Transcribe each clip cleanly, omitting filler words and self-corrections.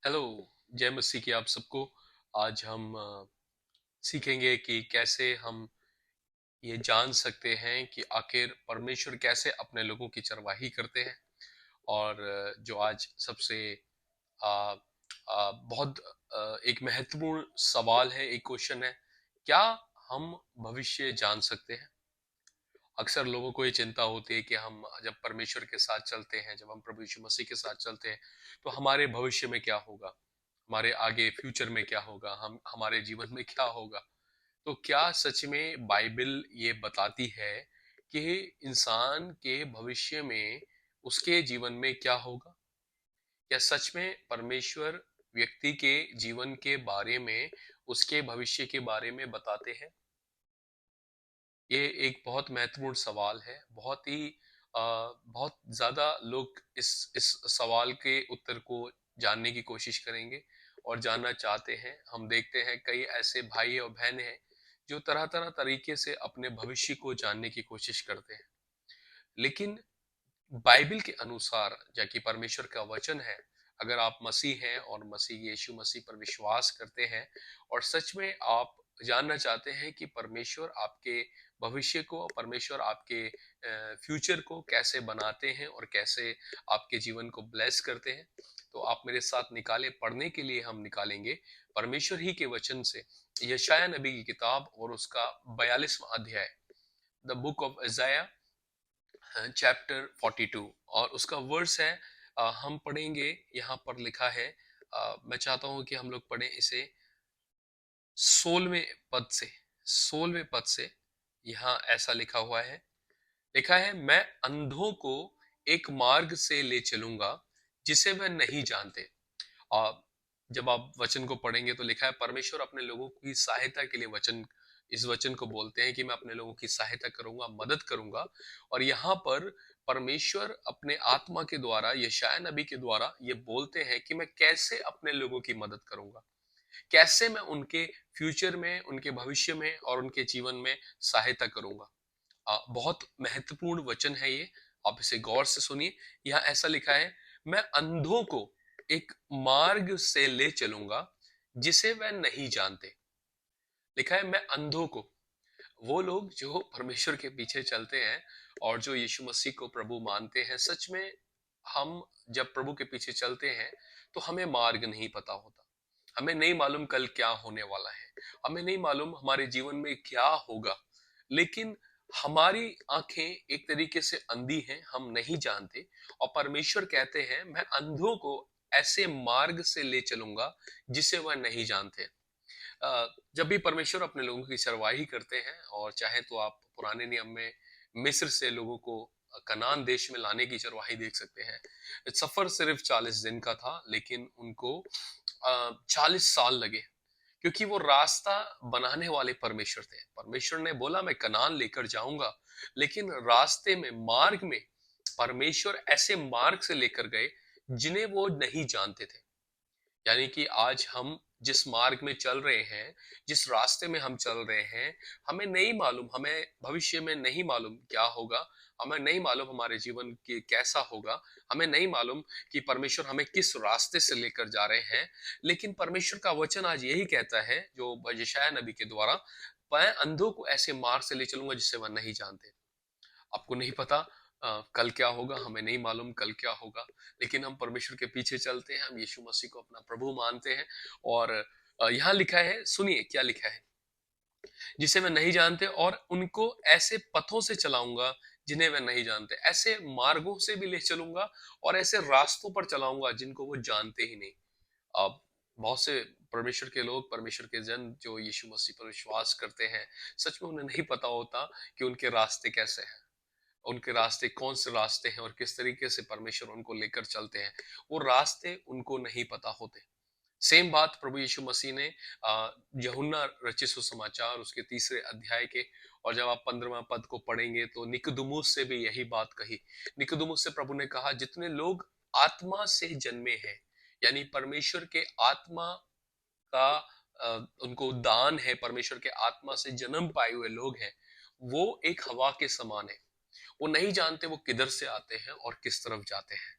Hello. जय मसीह की आप सबको। आज हम सीखेंगे कि कैसे हम ये जान सकते हैं कि आखिर परमेश्वर कैसे अपने लोगों की चरवाही करते हैं। और जो आज सबसे आ, बहुत एक महत्वपूर्ण सवाल है, एक क्वेश्चन है, क्या हम भविष्य जान सकते हैं? अक्सर लोगों को ये चिंता होती है कि हम जब परमेश्वर के साथ चलते हैं, जब हम प्रभु यीशु मसीह के साथ चलते हैं, तो हमारे भविष्य में क्या होगा, हमारे आगे फ्यूचर में क्या होगा, हम हमारे जीवन में क्या होगा। तो क्या सच में बाइबल ये बताती है कि इंसान के भविष्य में उसके जीवन में क्या होगा? क्या सच में परमेश्वर व्यक्ति के जीवन के बारे में, उसके भविष्य के बारे में बताते हैं? ये एक बहुत महत्वपूर्ण सवाल है। बहुत ज्यादा लोग इस सवाल के उत्तर को जानने की कोशिश करेंगे और जानना चाहते हैं। हम देखते हैं कई ऐसे भाई और बहन हैं जो तरह तरह तरीके से अपने भविष्य को जानने की कोशिश करते हैं। लेकिन बाइबल के अनुसार, जो कि परमेश्वर का वचन है, अगर आप मसीह हैं और मसीह यीशु मसीह पर विश्वास करते हैं और सच में आप जानना चाहते हैं कि परमेश्वर आपके भविष्य को, परमेश्वर आपके फ्यूचर को कैसे बनाते हैं और कैसे आपके जीवन को ब्लेस करते हैं, तो आप मेरे साथ निकाले, पढ़ने के लिए हम निकालेंगे परमेश्वर ही के वचन से यशाया नबी की किताब और उसका 42वां अध्याय, the book of Isaiah chapter 42, और उसका वर्स है, हम पढ़ेंगे। यहाँ पर लिखा है, मैं चाहता हूं कि हम लोग पढ़ें इसे 16वें पद से। 16वें पद से यहाँ ऐसा लिखा हुआ है, लिखा है, मैं अंधों को एक मार्ग से ले चलूंगा जिसे वह नहीं जानते। और जब आप वचन को पढ़ेंगे तो लिखा है, परमेश्वर अपने लोगों की सहायता के लिए इस वचन को बोलते हैं कि मैं अपने लोगों की सहायता करूंगा, मदद करूंगा। और यहाँ पर परमेश्वर अपने आत्मा के द्वारा, यशाया नबी के द्वारा ये बोलते हैं कि मैं कैसे अपने लोगों की मदद करूंगा, कैसे मैं उनके फ्यूचर में, उनके भविष्य में और उनके जीवन में सहायता करूंगा। बहुत महत्वपूर्ण वचन है ये, आप इसे गौर से सुनिए। यहाँ ऐसा लिखा है, मैं अंधों को एक मार्ग से ले चलूंगा जिसे वह नहीं जानते। लिखा है, मैं अंधों को, वो लोग जो परमेश्वर के पीछे चलते हैं और जो यीशु मसीह को प्रभु मानते हैं, सच में हम जब प्रभु के पीछे चलते हैं तो हमें मार्ग नहीं पता होता। हमें नहीं मालूम कल क्या होने वाला है, हमें नहीं मालूम हमारे जीवन में क्या होगा। लेकिन हमारी आंखें एक तरीके से अंधी हैं, हम नहीं जानते। और परमेश्वर कहते हैं, मैं अंधों को ऐसे मार्ग से ले चलूंगा जिसे वह नहीं जानते। जब भी परमेश्वर अपने लोगों की चरवाही करते हैं, और चाहे तो आप पुराने नियम में मिस्र से लोगों को कनान देश में लाने की चरवाही देख सकते हैं। सफर सिर्फ 40 दिन का था, लेकिन उनको 40 साल लगे, क्योंकि वो रास्ता बनाने वाले परमेश्वर थे। परमेश्वर ने बोला, मैं कनान लेकर जाऊंगा, लेकिन रास्ते में, मार्ग में परमेश्वर ऐसे मार्ग से लेकर गए जिन्हें वो नहीं जानते थे। यानी कि आज हम जिस मार्ग में चल रहे हैं, जिस रास्ते में हम चल रहे हैं, हमें नहीं मालूम, हमें भविष्य में नहीं मालूम क्या होगा, हमें नहीं मालूम हमारे जीवन के कैसा होगा, हमें नहीं मालूम कि परमेश्वर हमें किस रास्ते से लेकर जा रहे हैं। लेकिन परमेश्वर का वचन आज यही कहता है, जो यशायाह नबी के द्वारा, मैं अंधों को ऐसे मार्ग से ले चलूंगा जिससे वह नहीं जानते। आपको नहीं पता कल क्या होगा, हमें नहीं मालूम कल क्या होगा, लेकिन हम परमेश्वर के पीछे चलते हैं, हम यीशु मसीह को अपना प्रभु मानते हैं। और यहाँ लिखा है, सुनिए क्या लिखा है, जिसे वे नहीं जानते, और उनको ऐसे पथों से चलाऊंगा जिन्हें वे नहीं जानते। ऐसे मार्गों से भी ले चलूंगा और ऐसे रास्तों पर चलाऊंगा जिनको वो जानते ही नहीं। अब बहुत से परमेश्वर के लोग, परमेश्वर के जन जो यीशु मसीह पर विश्वास करते हैं, सच में उन्हें नहीं पता होता कि उनके रास्ते कैसे हैं, उनके रास्ते कौन से रास्ते हैं और किस तरीके से परमेश्वर उनको लेकर चलते हैं। वो रास्ते उनको नहीं पता होते। सेम बात प्रभु यीशु मसीह ने यूहन्ना रचित सुसमाचार उसके 3 अध्याय के, और जब आप 15वां पद को पढ़ेंगे तो निकुदमुस से भी यही बात कही। निकुदमुस से प्रभु ने कहा, जितने लोग आत्मा से जन्मे हैं, यानी परमेश्वर के आत्मा का उनको दान है, परमेश्वर के आत्मा से जन्म पाए हुए लोग हैं, वो एक हवा के समान है। वो नहीं जानते वो किधर से आते हैं और किस तरफ जाते हैं।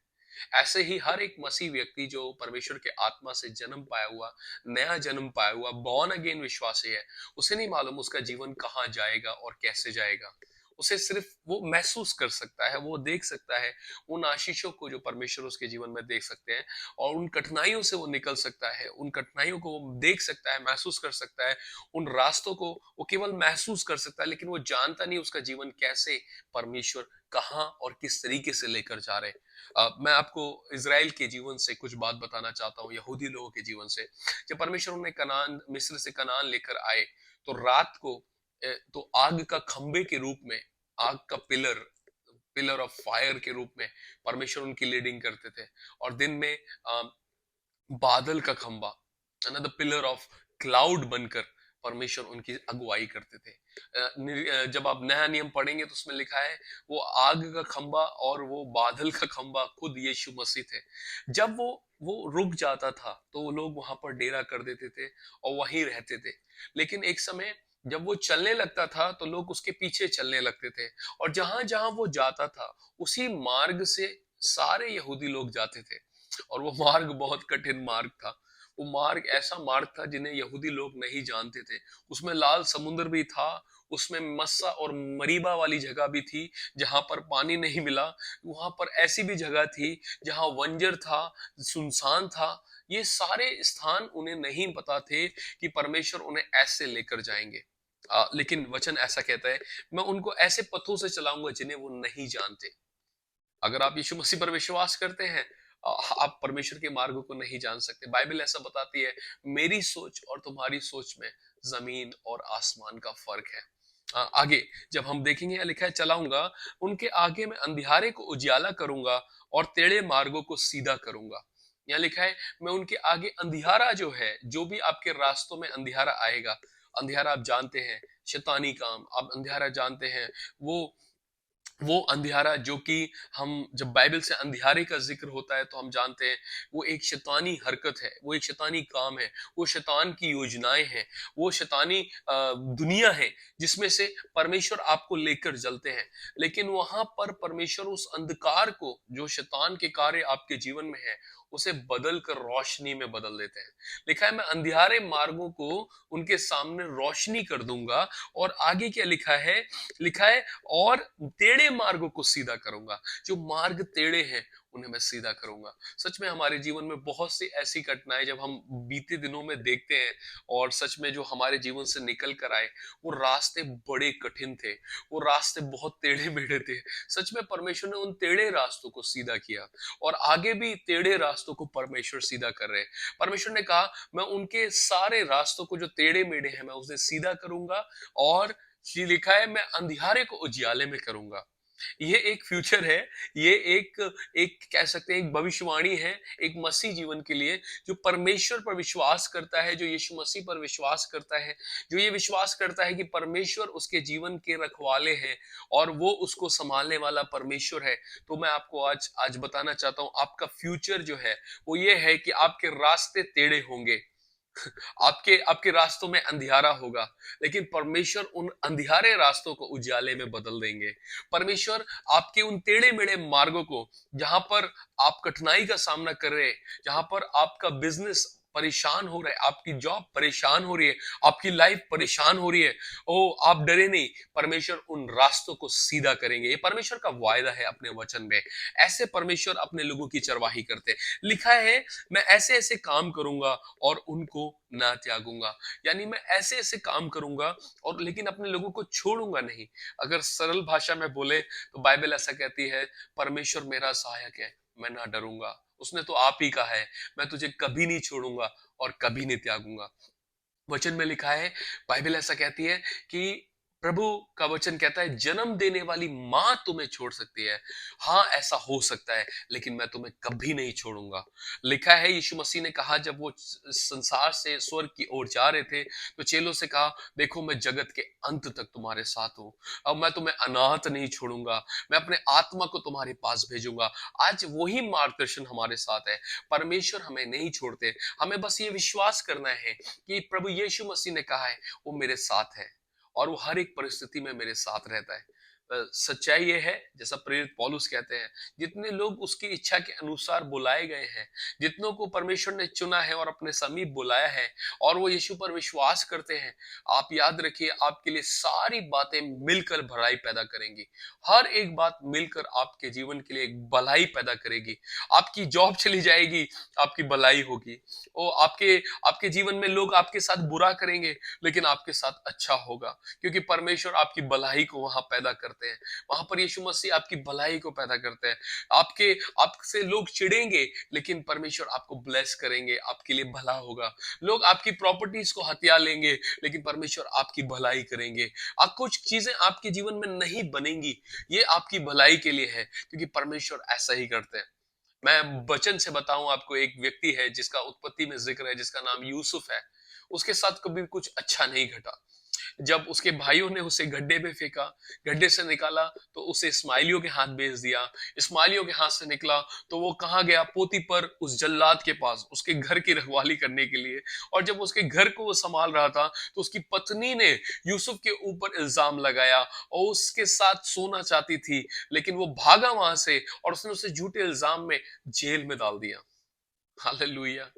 ऐसे ही हर एक मसीह व्यक्ति जो परमेश्वर के आत्मा से जन्म पाया हुआ, नया जन्म पाया हुआ, बॉर्न अगेन विश्वासी है, उसे नहीं मालूम उसका जीवन कहाँ जाएगा और कैसे जाएगा। उसे सिर्फ वो महसूस कर सकता है, वो देख सकता है उन आशीषों को जो परमेश्वर उसके जीवन में देख सकते हैं, और उन कठिनाइयों से वो निकल सकता है, उन कठिनाइयों को वो देख सकता है, महसूस कर सकता है, उन रास्तों को वो केवल महसूस कर सकता है, लेकिन वो जानता नहीं उसका जीवन कैसे परमेश्वर कहाँ और किस तरीके से लेकर जा रहे हैं। मैं आपको इज़राइल के जीवन से कुछ बात बताना चाहता हूँ, यहूदी लोगों के जीवन से। जब परमेश्वर उन्हें कनान, मिस्र से कनान लेकर आए, तो रात को तो आग का खंबे के रूप में, आग का पिलर, पिलर ऑफ फायर के रूप में परमेश्वर उनकी लीडिंग करते थे, और दिन में अ, बादल का खंबा, अनदर पिलर ऑफ क्लाउड बनकर परमेश्वर उनकी अगुवाई करते थे। जब आप नया नियम पढ़ेंगे तो उसमें लिखा है वो आग का खंबा और वो बादल का खंबा खुद यीशु मसीह थे। जब वो रुक जाता था तो वो लोग वहां पर डेरा कर देते थे और वहीं रहते थे। लेकिन एक समय जब वो चलने लगता था तो लोग उसके पीछे चलने लगते थे, और जहां जहां वो जाता था उसी मार्ग से सारे यहूदी लोग जाते थे। और वो मार्ग बहुत कठिन मार्ग था। वो मार्ग ऐसा मार्ग था जिन्हें यहूदी लोग नहीं जानते थे। उसमें लाल समुद्र भी था, उसमें मस्सा और मरीबा वाली जगह भी थी जहां पर पानी नहीं मिला। वहां पर ऐसी भी जगह थी जहां वंजर था, सुनसान था। ये सारे स्थान उन्हें नहीं पता थे कि परमेश्वर उन्हें ऐसे लेकर जाएंगे। लेकिन वचन ऐसा कहता है, मैं उनको ऐसे पथों से चलाऊंगा जिन्हें वो नहीं जानते। अगर आप यीशु मसीह पर विश्वास करते हैं, आप परमेश्वर के मार्गों को नहीं जान सकते। बाइबल ऐसा बताती है, मेरी सोच और तुम्हारी सोच में जमीन और आसमान का फर्क है। आगे जब हम देखेंगे, यहाँ लिखा है, चलाऊंगा उनके आगे, मैं अंधियारे को उजियाला करूंगा और टेढ़े मार्गों को सीधा करूंगा। यहाँ लिखा है, मैं उनके आगे अंधियारा जो है, जो भी आपके रास्तों में अंधियारा आएगा। अंधियारा आप जानते हैं, शैतानी काम, आप अंधियारा जानते हैं। वो वो अंधियारा जो कि हम, जब बाइबल से अंधियारे का जिक्र होता है तो हम जानते हैं वो एक शैतानी हरकत है, वो एक शैतानी काम है, वो शैतान की योजनाएं हैं, वो शैतानी दुनिया है जिसमें से परमेश्वर आपको लेकर चलते हैं। लेकिन वहां पर परमेश्वर उस अंधकार को जो शैतान के कार्य आपके जीवन में है उसे बदल कर रोशनी में बदल देते हैं। लिखा है, मैं अंधियारे मार्गों को उनके सामने रोशनी कर दूंगा। और आगे क्या लिखा है? लिखा है, और टेढ़े मार्गों को सीधा करूंगा। जो मार्ग टेढ़े हैं उन्हें मैं सीधा करूंगा। सच में हमारे जीवन में बहुत सी ऐसी घटनाएं जब हम बीते दिनों में देखते हैं, और सच में जो हमारे जीवन से निकल कर आए, वो रास्ते बड़े कठिन थे, वो रास्ते बहुत टेढ़े मेढ़े थे। सच में परमेश्वर ने उन टेढ़े रास्तों को सीधा किया, और आगे भी टेढ़े रास्तों को परमेश्वर सीधा कर रहे हैं। परमेश्वर ने कहा, मैं उनके सारे रास्तों को जो टेढ़े मेढ़े हैं मैं उसे सीधा करूंगा, और ये लिखा है, मैं अंधियारे को उजियाले में करूंगा। ये एक फ्यूचर है, ये एक एक कह सकते हैं एक भविष्यवाणी है एक मसीह जीवन के लिए, जो परमेश्वर पर विश्वास करता है, जो यीशु मसीह पर विश्वास करता है, जो ये विश्वास करता है कि परमेश्वर उसके जीवन के रखवाले हैं और वो उसको संभालने वाला परमेश्वर है। तो मैं आपको आज आज बताना चाहता हूं, आपका फ्यूचर जो है वो ये है कि आपके रास्ते टेढ़े होंगे, आपके आपके रास्तों में अंधियारा होगा, लेकिन परमेश्वर उन अंधियारे रास्तों को उजाले में बदल देंगे। परमेश्वर आपके उन टेढ़े मेढ़े मार्गों को, जहां पर आप कठिनाई का सामना कर रहे हैं, जहां पर आपका बिजनेस परेशान हो रहा है, आपकी जॉब परेशान हो रही है, आपकी लाइफ परेशान हो रही है, ओ आप डरे नहीं, परमेश्वर उन रास्तों को सीधा करेंगे। ये परमेश्वर का वायदा है अपने वचन में। ऐसे परमेश्वर अपने लोगों की चरवाही करते हैं। लिखा है, मैं ऐसे ऐसे काम करूंगा और उनको ना त्यागूंगा। यानी मैं ऐसे ऐसे काम करूंगा और लेकिन अपने लोगों को छोड़ूंगा नहीं। अगर सरल भाषा में बोले तो बाइबल ऐसा कहती है, परमेश्वर मेरा सहायक है, मैं ना डरूंगा। उसने तो आप ही कहा है, मैं तुझे कभी नहीं छोड़ूंगा और कभी नहीं त्यागूंगा। वचन में लिखा है, बाइबल ऐसा कहती है कि प्रभु का वचन कहता है, जन्म देने वाली मां तुम्हें छोड़ सकती है, हाँ ऐसा हो सकता है, लेकिन मैं तुम्हें कभी नहीं छोड़ूंगा। लिखा है, यीशु मसीह ने कहा जब वो संसार से स्वर्ग की ओर जा रहे थे तो चेलों से कहा, देखो मैं जगत के अंत तक तुम्हारे साथ हूं, अब मैं तुम्हें अनाथ नहीं छोड़ूंगा, मैं अपने आत्मा को तुम्हारे पास भेजूंगा। आज वही मार्गदर्शन हमारे साथ है। परमेश्वर हमें नहीं छोड़ते, हमें बस ये विश्वास करना है कि प्रभु यीशु मसीह ने कहा है वो मेरे साथ है और वो हर एक परिस्थिति में मेरे साथ रहता है। सच्चाई ये है, जैसा प्रेरित पौलुस कहते हैं, जितने लोग उसकी इच्छा के अनुसार बुलाए गए हैं, जितनों को परमेश्वर ने चुना है और अपने समीप बुलाया है और वो यीशु पर विश्वास करते हैं, आप याद रखिए आपके लिए सारी बातें मिलकर भलाई पैदा करेंगी। हर एक बात मिलकर आपके जीवन के लिए एक भलाई पैदा करेगी। आपकी जॉब चली जाएगी, आपकी भलाई होगी। ओ आपके आपके जीवन में लोग आपके साथ बुरा करेंगे, लेकिन आपके साथ अच्छा होगा, क्योंकि परमेश्वर आपकी भलाई को वहां पैदा करते हैं। वहां पर यीशु मसीह आपकी भलाई को पैदा करते हैं। आपके आपसे लोग चिढ़ेंगे, लेकिन परमेश्वर आपको ब्लेस करेंगे, आपके लिए भला होगा। लोग आपकी प्रॉपर्टीज को हथिया लेंगे, लेकिन परमेश्वर आपकी भलाई करेंगे। कुछ चीजें आपके जीवन में नहीं बनेंगी, ये आपकी भलाई के लिए है, क्योंकि परमेश्वर ऐसा ही करते हैं। मैं वचन से बताऊं आपको, एक व्यक्ति है जिसका उत्पत्ति में जिक्र है, जिसका नाम यूसुफ है। उसके साथ कभी कुछ अच्छा नहीं घटा। जब उसके भाइयों ने उसे गड्ढे में फेंका, गड्ढे से निकाला तो उसे इस्माइलियों के हाथ भेज दिया। इस्माइलियों के हाथ से निकला तो वो कहाँ गया? पोतीपर, उस जल्लाद के पास, उसके घर की रखवाली करने के लिए। और जब उसके घर को वो संभाल रहा था तो उसकी पत्नी ने यूसुफ के ऊपर इल्जाम लगाया और उसके साथ सोना चाहती थी, लेकिन वो भागा वहां से और उसने उसे झूठे इल्जाम में जेल में डाल दिया। हालेलुया।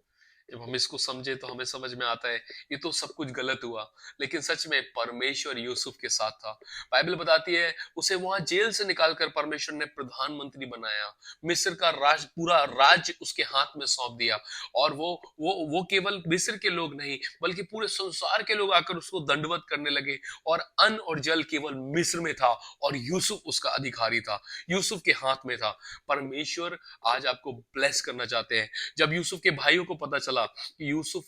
जब हम इसको समझे तो हमें समझ में आता है ये तो सब कुछ गलत हुआ, लेकिन सच में परमेश्वर यूसुफ के साथ था। बाइबल बताती है उसे वहां जेल से निकालकर परमेश्वर ने प्रधानमंत्री बनाया। मिस्र का राज, पूरा राज्य उसके हाथ में सौंप दिया। और वो केवल मिस्र के लोग नहीं, बल्कि पूरे संसार के लोग आकर उसको दंडवत करने लगे। और अन्न और जल केवल मिस्र में था और यूसुफ उसका अधिकारी था, यूसुफ के हाथ में था। परमेश्वर आज आपको ब्लेस करना चाहते हैं। जब यूसुफ के भाइयों को पता चला कि यूसुफ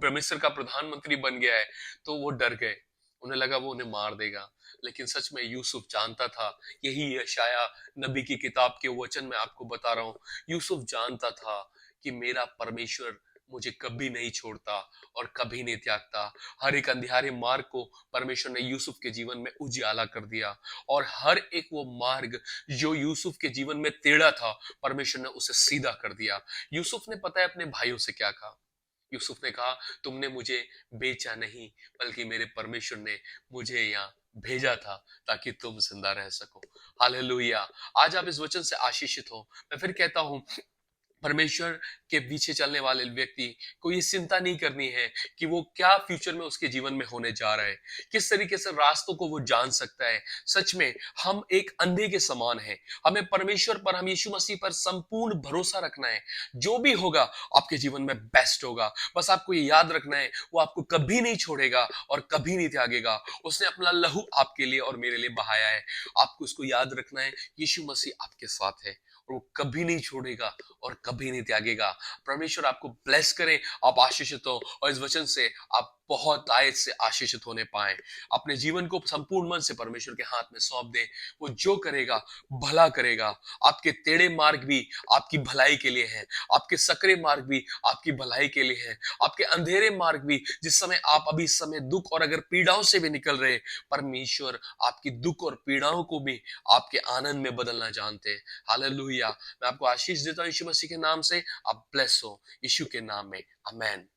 मिस्र का प्रधानमंत्री बन गया है, तो वो डर गए। उन्हें लगा वो उन्हें मार देगा, लेकिन सच में यूसुफ जानता था। यही यशाया नबी की किताब के वचन में आपको बता रहा हूं। यूसुफ जानता था कि मेरा परमेश्वर मुझे कभी नहीं छोड़ता और कभी नहीं त्यागता। हर एक अंधियारे मार्ग को परमेश्वर ने यूसुफ के जीवन में उजियाला कर दिया। और हर एक वो मार्ग जो यूसुफ के जीवन में टेढ़ा था, परमेश्वर ने उसे सीधा कर दिया। यूसुफ ने पता है अपने भाइयों से क्या कहा? यूसुफ ने कहा, तुमने मुझे बेचा नहीं, बल्कि मेरे परमेश्वर ने मुझे यहाँ भेजा था ताकि तुम जिंदा रह सको। हालेलुया। आज आप इस वचन से आशीषित हो। मैं फिर कहता हूं, परमेश्वर के पीछे चलने वाले व्यक्ति को ये चिंता नहीं करनी है कि वो क्या फ्यूचर में उसके जीवन में होने जा रहा है, किस तरीके से रास्तों को वो जान सकता है। सच में हम एक अंधे के समान हैं। हमें परमेश्वर पर, हम यीशु मसीह पर संपूर्ण भरोसा रखना है। जो भी होगा आपके जीवन में बेस्ट होगा। बस आपको ये याद रखना है, वो आपको कभी नहीं छोड़ेगा और कभी नहीं त्यागेगा। उसने अपना लहू आपके लिए और मेरे लिए बहाया है। आपको इसको याद रखना है, यीशु मसीह आपके साथ है और वो कभी नहीं छोड़ेगा और कभी नहीं त्यागेगा। परमेश्वर आपको ब्लेस करे, आप आशीषित हो और इस वचन से आप बहुत आयत से आशीषित होने पाए। अपने जीवन को संपूर्ण मन से परमेश्वर के हाथ में सौंप दें। वो जो करेगा भला करेगा। आपके टेढ़े मार्ग भी आपकी भलाई के लिए हैं, आपके सकरे मार्ग भी आपकी भलाई के लिए हैं, आपके अंधेरे मार्ग भी, जिस समय आप अभी इस समय दुख और अगर पीड़ाओं से भी निकल रहे, परमेश्वर आपकी दुख और पीड़ाओं को भी आपके आनंद में बदलना जानते हैं। हालेलुया। मैं आपको आशीष देता हूं यीशु मसीह के नाम से। आप ब्लेस हो यीशु के नाम में। आमेन।